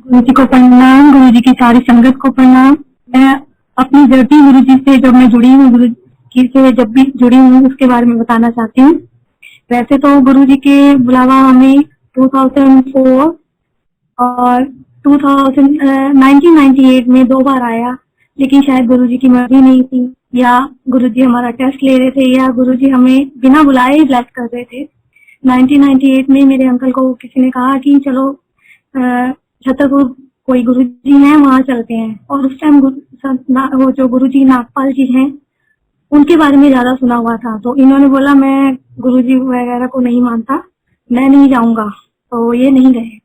गुरु जी को प्रणाम, गुरु जी की सारी संगत को प्रणाम। मैं अपनी जर्नी गुरु जी से जब मैं जुड़ी हूँ, गुरु जी से जब भी जुड़ी हूँ उसके बारे में बताना चाहती हूँ। वैसे तो गुरु जी के बुलावा हमें 2004 और 1998 में 2 बार आया, लेकिन शायद गुरु जी की मर्जी नहीं थी, या गुरु जी हमारा टेस्ट ले रहे थे, या गुरु जी हमें बिना बुलाए ही ब्लेस कर रहे थे। 1998 में मेरे अंकल को किसी ने कहा कि चलो छतरपुर कोई गुरु जी हैं, वहां चलते हैं। और उस टाइम वो जो गुरु जी नागपाल जी हैं, उनके बारे में ज्यादा सुना हुआ था। तो इन्होंने बोला मैं गुरु जी वगैरह को नहीं मानता, मैं नहीं जाऊंगा। तो ये नहीं गए,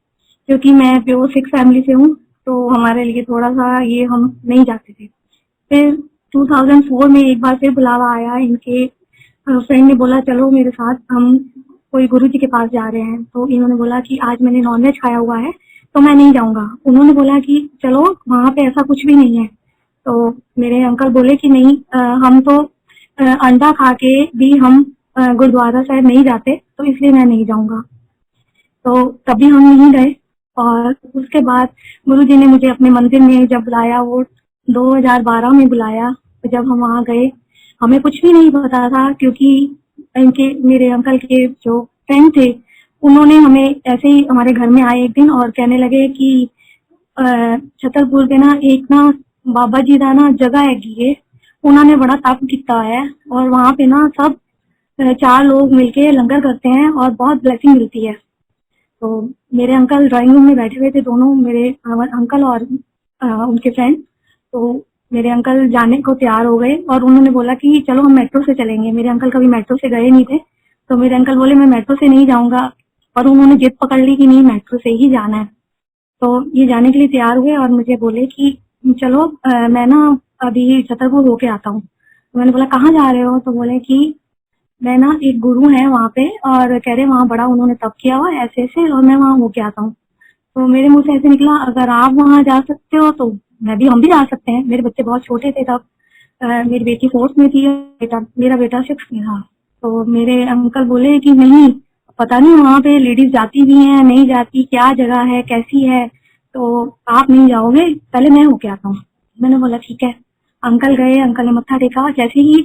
क्योंकि मैं प्योर सिख फैमिली से हूँ, तो हमारे लिए थोड़ा सा ये हम नहीं जाते थे। फिर 2004 में एक बार फिर बुलावा आया, इनके फ्रेंड ने बोला चलो मेरे साथ, हम कोई गुरु जी के पास जा रहे हैं। तो इन्होंने बोला कि आज मैंने नॉनवेज खाया हुआ है तो मैं नहीं जाऊंगा। उन्होंने बोला कि चलो वहां पे ऐसा कुछ भी नहीं है। तो मेरे अंकल बोले कि नहीं, हम तो अंडा खा के भी हम गुरुद्वारा साहब नहीं जाते, तो इसलिए मैं नहीं जाऊंगा। तो तभी हम नहीं गए। और उसके बाद गुरु जी ने मुझे अपने मंदिर में जब बुलाया, वो 2012 में बुलाया, तो जब हम वहां गए हमें कुछ भी नहीं पता था, क्योंकि इनके मेरे अंकल के जो फ्रेंड थे उन्होंने हमें ऐसे ही हमारे घर में आए एक दिन और कहने लगे कि छतरपुर पे ना एक ना बाबा जी का ना जगह है, उन्होंने बड़ा तप किया है और वहां पे ना सब 4 लोग मिलके लंगर करते हैं और बहुत ब्लेसिंग मिलती है। तो मेरे अंकल ड्राइंग रूम में बैठे हुए थे, दोनों मेरे अंकल और उनके फ्रेंड। तो मेरे अंकल जाने को तैयार हो गए और उन्होंने बोला कि चलो हम मेट्रो से चलेंगे। मेरे अंकल कभी मेट्रो से गए नहीं थे, तो मेरे अंकल बोले मैं मेट्रो से नहीं जाऊंगा, और उन्होंने जिद पकड़ ली कि नहीं मेट्रो से ही जाना है। तो ये जाने के लिए तैयार हुए और मुझे बोले कि चलो मैं ना अभी छतरपुर होके आता हूँ। तो मैंने बोला कहाँ जा रहे हो? तो बोले कि मैं ना एक गुरु है वहाँ पे, और कह रहे वहाँ बड़ा उन्होंने तप किया हुआ ऐसे ऐसे, और मैं वहाँ होके आता हूँ। तो मेरे मुंह से ऐसे निकला अगर आप वहाँ जा सकते हो तो हम भी जा सकते हैं। मेरे बच्चे बहुत छोटे थे तब, मेरी बेटी 4th में थी, मेरा बेटा 6th में था। तो मेरे अंकल बोले कि नहीं, पता नहीं वहाँ पे लेडीज जाती भी हैं नहीं जाती, क्या जगह है कैसी है, तो आप नहीं जाओगे, पहले मैं होके आता हूँ। मैंने बोला ठीक है। अंकल गए, अंकल ने मत्था टेका। जैसे ही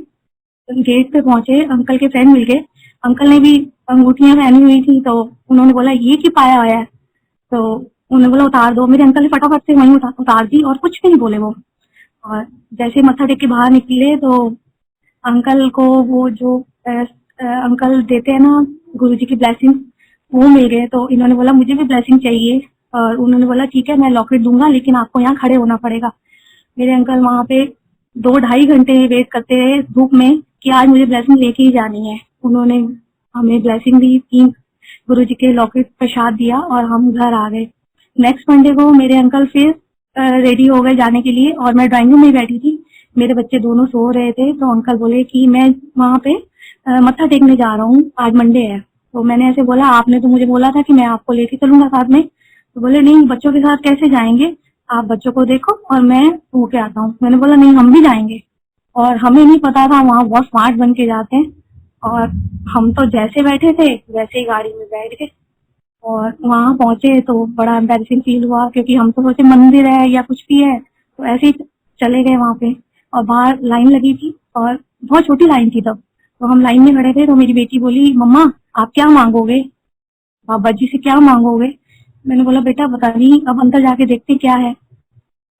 गेट पे पहुंचे अंकल के फ्रेंड मिल गए, अंकल ने भी अंगूठियां पहनी हुई थी, तो उन्होंने बोला ये क्यों पाया हुआ है? तो उन्होंने बोला उतार दो। मेरे अंकल ने फटाफट से वहीं उतार दी और कुछ भी नहीं बोले वो। और जैसे मत्था टेक के बाहर निकले तो अंकल को वो जो अंकल देते हैं ना गुरु जी की ब्लेसिंग, वो मिल गए। तो इन्होंने बोला मुझे भी ब्लेसिंग चाहिए, और उन्होंने बोला ठीक है मैं लॉकेट दूंगा, लेकिन आपको यहाँ खड़े होना पड़ेगा। मेरे अंकल वहां पे 2-2.5 घंटे वेट करते रहे धूप में कि आज मुझे ब्लेसिंग लेके ही जानी है। उन्होंने हमें ब्लेसिंग दी, 3 गुरु जी के लॉकेट प्रसाद दिया और हम घर आ गए। नेक्स्ट मंडे को मेरे अंकल फिर रेडी हो गए जाने के लिए, और मैं ड्राइंग रूम में बैठी थी, मेरे बच्चे दोनों सो रहे थे। तो अंकल बोले कि मैं वहां पे मत्था टेकने जा रहा हूँ, आज मंडे है। तो मैंने ऐसे बोला आपने तो मुझे बोला था कि मैं आपको लेके चलूंगा साथ में। तो बोले नहीं, बच्चों के साथ कैसे जाएंगे, आप बच्चों को देखो और मैं होके आता हूँ। मैंने बोला नहीं, हम भी जाएंगे। और हमें नहीं पता था वहाँ बहुत स्मार्ट बन के जाते हैं, और हम तो जैसे बैठे थे वैसे ही गाड़ी में बैठ गए। और वहां पहुंचे तो बड़ा एम्बेरसिंग फील हुआ, क्योंकि हम तो सोचे मंदिर है या कुछ भी है, तो ऐसे ही चले गए वहां पे। और बाहर लाइन लगी थी और बहुत छोटी लाइन थी तब। तो हम लाइन में खड़े थे, तो मेरी बेटी बोली मम्मा आप क्या मांगोगे, बाबा जी से क्या मांगोगे? मैंने बोला बेटा पता नहीं, अब अंदर जाके देखते क्या है।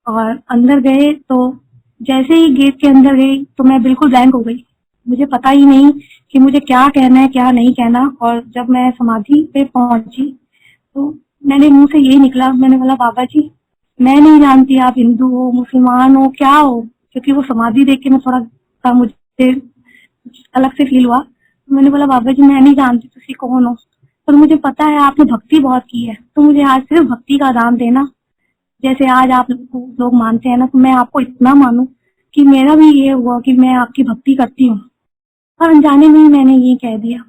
और अंदर गए तो जैसे ही गेट के अंदर गई तो मैं बिल्कुल ब्लैंक हो गई। मुझे पता ही नहीं कि मुझे क्या कहना है क्या नहीं कहना। और जब मैं समाधि पे पहुंची तो मैंने मुंह से यही निकला, मैंने बोला बाबा जी मैं नहीं जानती आप हिंदू हो मुसलमान हो क्या हो, क्योंकि वो समाधि देख के मैं थोड़ा सा मुझे अलग से फील हुआ। तो मैंने बोला बाबा जी मैं नहीं जानती तुसी कौन हो, पर मुझे पता है आपने भक्ति बहुत की है, तो मुझे आज सिर्फ भक्ति का दान देना। जैसे आज आप लोग मानते हैं ना, तो मैं आपको इतना मानूं कि मेरा भी ये हुआ कि मैं आपकी भक्ति करती हूँ। और अनजाने में ही मैंने ये कह दिया।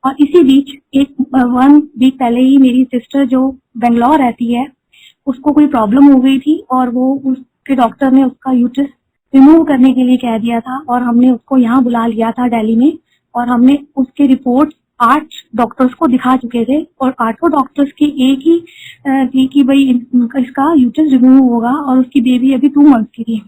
और इसी बीच एक 1 वीक पहले ही मेरी सिस्टर जो बेंगलोर रहती है, उसको कोई प्रॉब्लम हो गई थी, और वो उसके डॉक्टर ने उसका यूट्रस रिमूव करने के लिए कह दिया था, और हमने उसको यहाँ बुला लिया था दिल्ली में। और हमने उसके रिपोर्ट 8 डॉक्टर्स को दिखा चुके थे और 8 डॉक्टर्स की एक ही थी कि भाई इसका यूट्रस रिमूव होगा और उसकी बेबी अभी 2 मंथ की थी।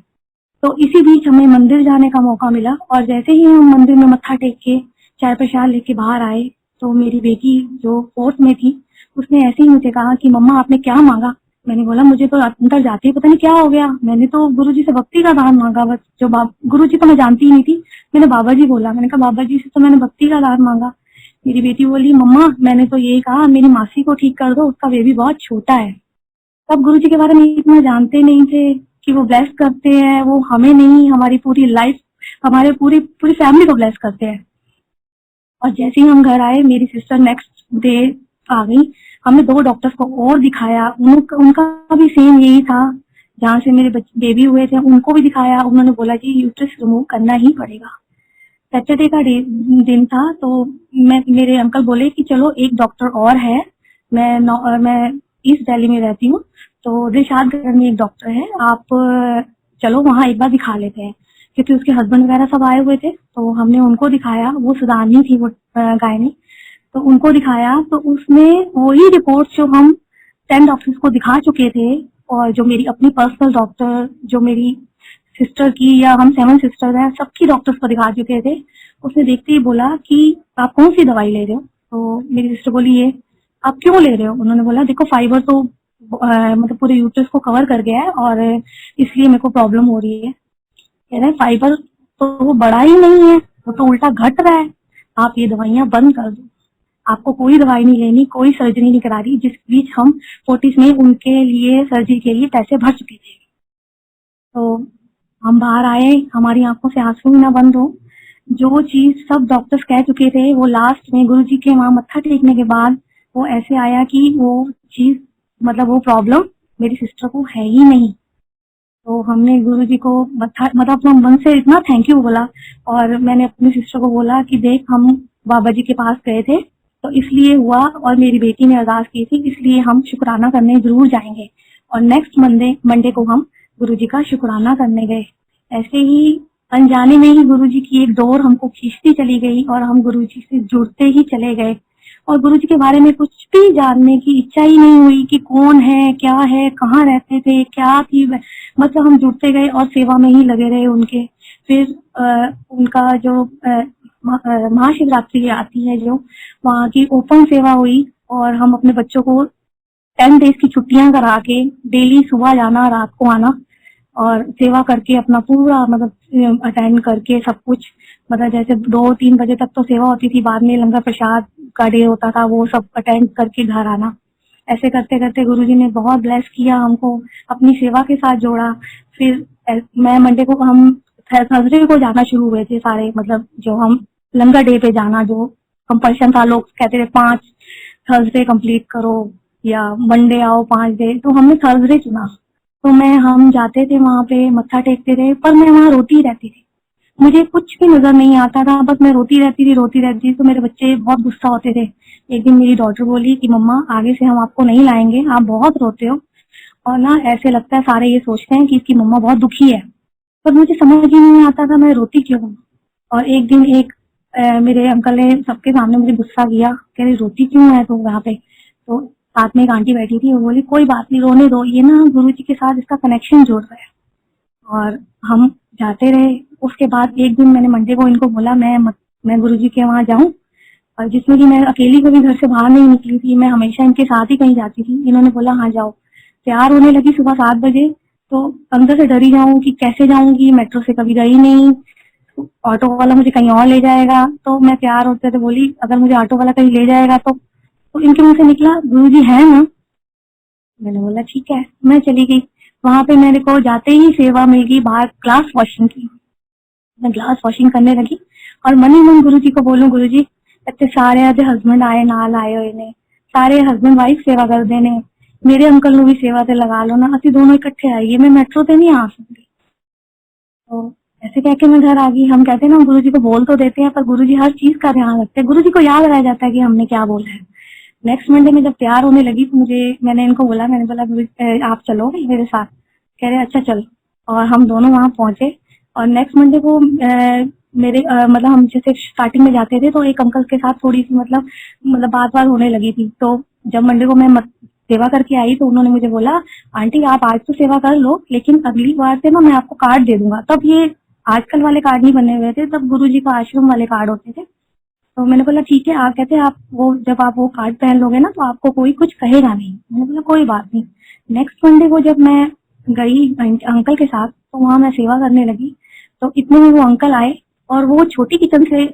तो इसी बीच हमें मंदिर जाने का मौका मिला और जैसे ही हम मंदिर में मत्था टेक के चाय प्रसाद लेके बाहर आए तो मेरी बेटी जो 4th में थी उसने ऐसे ही मुझे कहा कि मम्मा आपने क्या मांगा। मैंने बोला मुझे तो अंदर जाते ही पता नहीं क्या हो गया, मैंने तो गुरुजी से भक्ति का दान मांगा बस। जो गुरुजी तो मैं जानती ही नहीं थी, मैंने बाबा जी बोला। मैंने कहा बाबा जी से तो मैंने भक्ति का दान मांगा। मेरी बेटी बोली मम्मा मैंने तो यही कहा मेरी मासी को ठीक कर दो, उसका बेबी बहुत छोटा है। तब गुरुजी के बारे में इतना जानते नहीं थे कि वो ब्लेस करते हैं, वो हमें नहीं हमारी पूरी लाइफ हमारे पूरी पूरी फैमिली को ब्लेस करते हैं। और जैसे ही हम घर आए मेरी सिस्टर नेक्स्ट डे आ गई, हमने 2 डॉक्टर्स को और दिखाया, उनका भी सेम यही था। जहाँ से मेरे बेबी हुए थे उनको भी दिखाया, उन्होंने बोला कि यूट्रस रिमूव करना ही पड़ेगा। सैटरडे का दिन था तो मेरे अंकल बोले कि चलो एक डॉक्टर और है, मैं ईस्ट दिल्ली में रहती हूँ तो दिलशाद घर में एक डॉक्टर है, आप चलो वहाँ एक बार दिखा लेते हैं। क्योंकि उसके हस्बैंड वगैरह सब आए हुए थे तो हमने उनको दिखाया, वो सुदानी थी वो गायनी, तो उनको दिखाया तो उसमें वही रिपोर्ट जो हम 10 डॉक्टर्स को दिखा चुके थे और जो मेरी अपनी पर्सनल डॉक्टर जो मेरी सिस्टर की या हम 7 सिस्टर हैं सबकी डॉक्टर्स को दिखा चुके थे, उसने देखते ही बोला कि आप कौन सी दवाई ले रहे हो। तो मेरी सिस्टर बोली ये आप क्यों ले रहे हो। उन्होंने बोला देखो फाइबर तो मतलब पूरे यूट्रस को कवर कर गया है और इसलिए मेरे को प्रॉब्लम हो रही है। कह रहे फाइबर तो वो बड़ा ही नहीं है, वो तो उल्टा घट रहा है, आप ये दवाइयां बंद कर दो, आपको कोई दवाई नहीं लेनी, कोई सर्जरी नहीं करा रही। जिस बीच हम 40s में उनके लिए सर्जरी के लिए पैसे भर चुके थे। तो हम बाहर आए, हमारी आंखों से आंसू भी ना बंद हो। जो चीज सब डॉक्टर्स कह चुके थे वो लास्ट में गुरुजी के वहां मत्था टेकने के बाद वो ऐसे आया कि वो चीज मतलब वो प्रॉब्लम मेरी सिस्टर को है ही नहीं। तो हमने गुरुजी को मतलब अपने मन से इतना थैंक यू बोला और मैंने अपनी सिस्टर को बोला कि देख हम बाबा जी के पास गए थे तो इसलिए हुआ और मेरी बेटी ने अरदास की थी इसलिए हम शुक्राना करने जरूर जाएंगे। और नेक्स्ट मंडे को हम गुरुजी का शुक्राना करने गए। ऐसे ही अनजाने में ही गुरुजी की एक डोर हमको खींचती चली गई और हम गुरुजी से जुड़ते ही चले गए और गुरुजी के बारे में कुछ भी जानने की इच्छा ही नहीं हुई कि कौन है, क्या है, कहाँ रहते थे, क्या थी। मतलब हम जुड़ते गए और सेवा में ही लगे रहे उनके। फिर उनका जो महाशिवरात्रि आती है जो वहाँ की ओपन सेवा हुई और हम अपने बच्चों को 10 डेज की छुट्टियां करा के डेली सुबह जाना रात को आना और सेवा करके अपना पूरा मतलब अटेंड करके सब कुछ मतलब जैसे 2-3 बजे तक तो सेवा होती थी, बाद में लंगर प्रसाद का डे होता था, वो सब अटेंड करके घर आना। ऐसे करते करते गुरुजी ने बहुत ब्लेस किया हमको, अपनी सेवा के साथ जोड़ा। फिर मैं मंडे को हम थर्सडे को जाना शुरू हुए थे सारे, मतलब जो हम लंगर डे पे जाना जो कंपल्शन था, लोग कहते थे 5 थर्सडे कंप्लीट करो या मंडे आओ 5 डे, तो हमने थर्सडे चुना। तो हम जाते थे वहां पे मत्था टेकते थे पर मैं वहां रोती रहती थी, मुझे कुछ भी नजर नहीं आता था, बस मैं रोती रहती थी। तो मेरे बच्चे बहुत गुस्सा होते थे। एक दिन मेरी डॉटर बोली कि मम्मा आगे से हम आपको नहीं लाएंगे, आप बहुत रोते हो और ना ऐसे लगता है सारे ये सोचते हैं कि इसकी मम्मा बहुत दुखी है। पर मुझे समझ ही नहीं आता था मैं रोती क्यों हूँ। और एक दिन मेरे अंकल ने सबके सामने मुझे गुस्सा किया, कह रहे रोती क्यों है तू वहाँ पे। तो साथ में एक आंटी बैठी थी, वो बोली कोई बात नहीं रोने दो, ये ना गुरुजी के साथ इसका कनेक्शन जोड़ रहा है। और हम जाते रहे। उसके बाद एक दिन मैंने मंडे को इनको बोला मैं गुरुजी के वहां जाऊं, और जिसमें कि मैं अकेली कभी घर से बाहर नहीं निकली थी, मैं हमेशा इनके साथ ही कहीं जाती थी। इन्होंने बोला हाँ जाओ। तैयार होने लगी सुबह 7 बजे, तो अंदर से डरी जाऊं कि कैसे जाऊंगी, मेट्रो से कभी गई नहीं, ऑटो वाला मुझे कहीं और ले जाएगा। तो मैं तैयार होते थे बोली अगर मुझे ऑटो वाला कहीं ले जाएगा तो इनके मुंह से निकला गुरुजी है ना। मैंने बोला ठीक है, मैं चली गई। वहां पे मेरे को जाते ही सेवा मिल गई बाहर ग्लास वॉशिंग की। मैं ग्लास वॉशिंग करने लगी और मन ही मन गुरुजी को बोलूं गुरुजी इतने सारे आधे हस्बैंड आए नाल आए हुए ने, सारे हस्बैंड वाइफ सेवा कर देने, मेरे अंकल नु भी सेवा ते लगा लो ना, असि दोनों इकट्ठे आइए, मैं मेट्रो ते नहीं आ सकती। तो ऐसे कह के मैं घर आ गई। हम कहते हैं ना गुरुजी को बोल तो देते हैं पर गुरुजी हर चीज का ध्यान रखते हैं, गुरुजी को याद रह जाता है कि हमने क्या बोला है। नेक्स्ट मंडे में जब तैयार होने लगी तो मैंने इनको बोला, मैंने बोला आप चलो मेरे साथ। कह रहे अच्छा चलो। और हम दोनों वहां पहुंचे और नेक्स्ट मंडे को मेरे मतलब हम जैसे स्टार्टिंग में जाते थे तो एक अंकल के साथ थोड़ी सी मतलब बात बात होने लगी थी। तो जब मंडे को मैं सेवा करके आई तो उन्होंने मुझे बोला, आंटी आप आज तो सेवा कर लो लेकिन अगली बार से ना मैं आपको कार्ड दे दूंगा। तब ये आजकल वाले कार्ड नहीं बने हुए थे, तब गुरुजी का आश्रम वाले कार्ड होते थे। तो मैंने बोला ठीक है, आप कहते हैं आप वो जब आप वो कार्ड पहन लोगे ना तो आपको कोई कुछ कहेगा नहीं। मैंने बोला कोई बात नहीं। नेक्स्ट मंडे को जब मैं गई अंकल के साथ तो वहां मैं सेवा करने लगी। तो इतने में वो अंकल आए और वो छोटी किचन से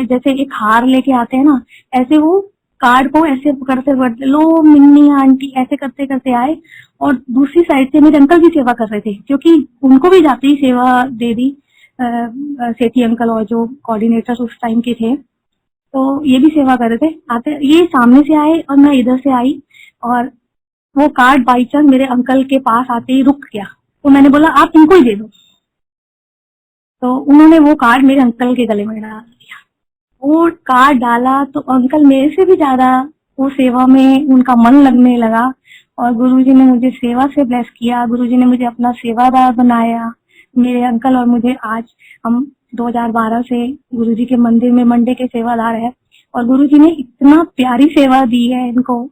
जैसे एक हार लेके आते हैं ना, ऐसे वो कार्ड को ऐसे करते करते लो मिन्नी आंटी ऐसे करते करते आए और दूसरी साइड से मेरे अंकल भी सेवा कर रहे थे क्योंकि उनको भी जाते ही सेवा दे दी सेठी अंकल और जो कोऑर्डिनेटर उस टाइम के थे। तो ये भी सेवा कर रहे थे। आते ये सामने से आए और मैं इधर से आई और वो कार्ड बाई चांस मेरे अंकल के पास आते ही रुक गया। तो मैंने बोला आप इनको ही दे दो। तो उन्होंने वो कार्ड मेरे अंकल के गले में डाल दिया। वो कार्ड डाला तो अंकल मेरे से भी ज्यादा वो सेवा में उनका मन लगने लगा और गुरुजी ने मुझे सेवा से ब्लेस किया। गुरुजी ने मुझे अपना सेवादार बनाया। मेरे अंकल और मुझे आज हम 2012 से गुरुजी के मंदिर में मंडे के सेवादार है और गुरुजी ने इतना प्यारी सेवा दी है इनको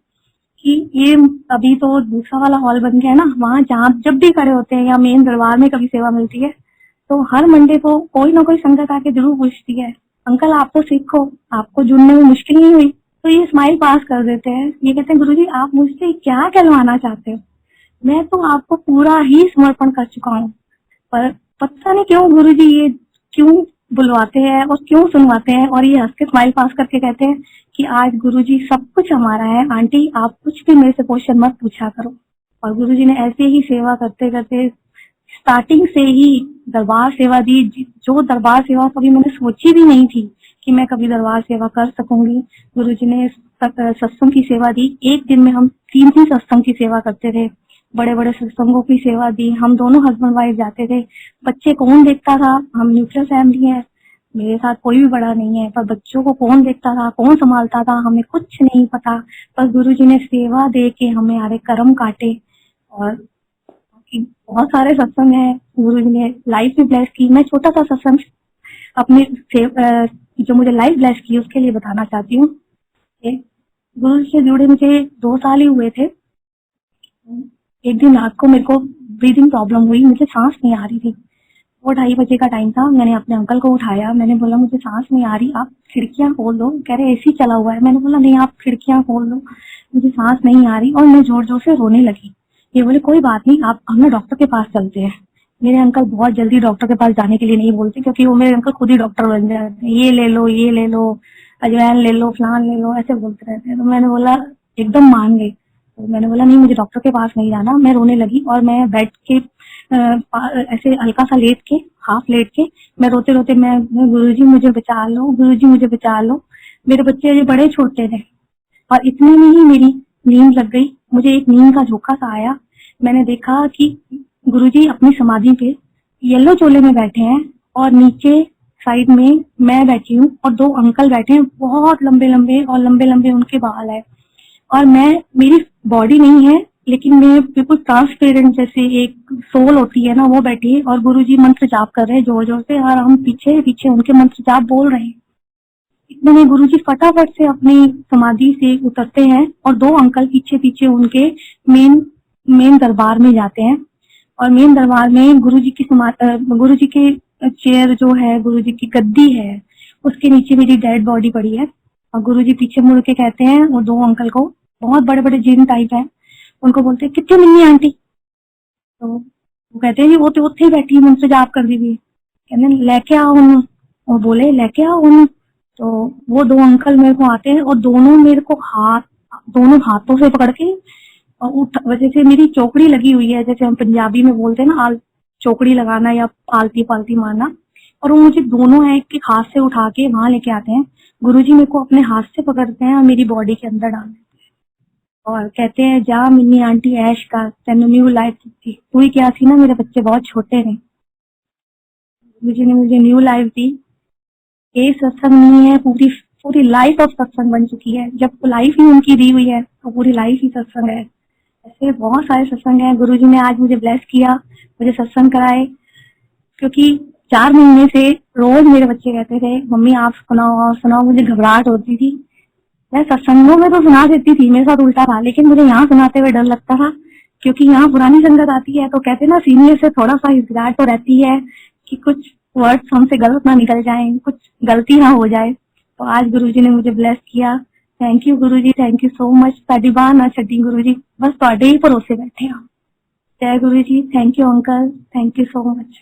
कि ये अभी तो दूसरा वाला हॉल बन गया है ना, वहाँ जहाँ जब भी खड़े होते हैं या मेन दरबार में कभी सेवा मिलती है तो हर मंडे को कोई ना कोई संगत आके जरूर पूछती है, अंकल आप तो सीखो, आपको जुड़ने में मुश्किल नहीं हुई? तो ये स्माइल पास कर देते हैं। ये कहते हैं गुरुजी आप मुझसे क्या कहलवाना चाहते हो, मैं तो आपको पूरा ही समर्पण कर चुका हूँ। पर पता नहीं क्यों गुरुजी ये क्यों बुलवाते हैं और क्यों सुनवाते हैं और ये हंस के स्माइल पास करके कहते हैं कि आज गुरुजी सब कुछ हमारा है, आंटी आप कुछ भी मेरे से क्वेश्चन मत पूछा करो। और गुरुजी ने ऐसे ही सेवा करते करते स्टार्टिंग से ही दरबार सेवा दी, जो दरबार सेवा कभी मैंने सोची भी नहीं थी कि मैं कभी दरबार सेवा कर सकूंगी। गुरुजी ने सत्संग की सेवा दी। एक दिन में हम 3 सत्संग की सेवा करते थे, बड़े बड़े सत्संगों की सेवा दी। हम दोनों हस्बैंड वाइफ जाते थे। बच्चे कौन देखता था, हम न्यूक्लियर फैमिली है, मेरे साथ कोई भी बड़ा नहीं है, पर बच्चों को कौन देखता था, कौन संभालता था, हमें कुछ नहीं पता। पर गुरुजी ने सेवा दे के हमें आरे कर्म काटे और बहुत सारे सत्संग है। गुरुजी ने लाइफ भी ब्लेस की। मैं छोटा सा सत्संग अपने जो मुझे लाइफ ब्लेस की उसके लिए बताना चाहती हूँ। गुरु से जुड़े मुझे 2 साल ही हुए थे। एक दिन रात को मेरे को ब्रीदिंग प्रॉब्लम हुई, मुझे सांस नहीं आ रही थी। वो 2:30 बजे का टाइम था। मैंने अपने अंकल को उठाया, मैंने बोला मुझे सांस नहीं आ रही, आप खिड़कियां खोल दो। कह रहे एसी चला हुआ है। मैंने बोला नहीं आप खिड़कियां खोल दो, मुझे सांस नहीं आ रही। और मैं जोर जोर से रोने लगी। ये बोले कोई बात नहीं, आप हम ना डॉक्टर के पास चलते हैं। मेरे अंकल बहुत जल्दी डॉक्टर के पास जाने के लिए नहीं बोलते क्योंकि वो मेरे अंकल खुद ही डॉक्टर बन जाते हैं। ये ले लो, अजवाइन ले लो, फलान ले लो, ऐसे बोलते रहते हैं। तो मैंने बोला एकदम मान गई। तो मैंने बोला नहीं मुझे डॉक्टर के पास नहीं जाना। मैं रोने लगी और मैं बेड के ऐसे हल्का सा लेट के, हाफ लेट के, मैं रोते रोते मैं गुरुजी मुझे बचा लो, गुरुजी मुझे बचा लो। मेरे बच्चे अभी बड़े छोटे थे और इतने में ही मेरी नींद लग गई। मुझे एक नींद का झोंका सा आया। मैंने देखा कि गुरुजी अपनी समाधि पे येलो चोले में बैठे हैं और नीचे साइड में मैं बैठी हूँ और 2 अंकल बैठे हैं, बहुत लंबे लंबे और लंबे लंबे उनके बाल है। और मैं, मेरी बॉडी नहीं है लेकिन मैं बिल्कुल ट्रांसपेरेंट जैसे एक सोल होती है ना वो बैठी है और गुरुजी मंत्र जाप कर रहे हैं जोर जोर से और हम पीछे पीछे उनके मंत्र जाप बोल रहे हैं। इतने में गुरुजी फटाफट से अपनी समाधि से उतरते हैं और 2 अंकल पीछे पीछे उनके मेन दरबार में जाते हैं। और मेन दरबार में गुरुजी के चेयर जो है, गुरुजी की गद्दी है, उसके नीचे मेरी डेड बॉडी पड़ी है। और गुरुजी पीछे मुड़ के कहते हैं वो 2 अंकल को, बहुत बड़े बड़े जिन टाइप है, उनको बोलते हैं कितने मिलनी आंटी। तो वो कहते हैं जी वो तो उत्थे ही बैठी मुझसे जाप कर दी थी। कहते लेके आओ उन्हें। वो बोले लेके आओ उन्हें। तो वो 2 अंकल मेरे को आते हैं और दोनों मेरे को दोनों हाथों से पकड़ के और जैसे मेरी चौकड़ी लगी हुई है, जैसे हम पंजाबी में बोलते हैं ना चौकड़ी लगाना या पालती पालती मारना, और वो मुझे दोनों है एक हाथ से उठा के वहां लेके आते हैं। गुरुजी मेरे को अपने हाथ से पकड़ते हैं और मेरी बॉडी के अंदर डाल देते हैं और कहते हैं जा मिन्नी आंटी ऐश का तेन न्यू लाइफ दी। तू ही क्या सी ना, मेरे बच्चे बहुत छोटे थे, गुरुजी ने मुझे न्यू लाइफ दी। ये सत्संग नहीं है, पूरी पूरी लाइफ ऑफ सत्संग बन चुकी है। जब लाइफ ही उनकी दी हुई है तो पूरी लाइफ ही सत्संग है। ऐसे बहुत सारे सत्संग हैं। गुरुजी ने आज मुझे ब्लेस किया, मुझे सत्संग कराए, क्योंकि 4 महीने से रोज मेरे बच्चे कहते थे मम्मी आप सुनाओ सुनाओ, मुझे घबराहट होती थी। मैं सत्संगों में तो सुना देती थी, मेरे साथ उल्टा था, लेकिन मुझे यहाँ सुनाते हुए डर लगता था, क्योंकि यहाँ पुरानी संगत आती है तो कहते ना सीनियर से थोड़ा सा हिचकिचाहट तो रहती है कि कुछ वर्ड्स हमसे गलत ना निकल जाएं, कुछ गलती ना हो जाए। तो आज गुरुजी ने मुझे ब्लेस किया। Thank you Guruji, thank you so much. साडी बाह ना छड्डी गुरुजी, बस तुहाडे ही भरोसे बैठे हैं। जय Guruji, thank you uncle, thank you so much.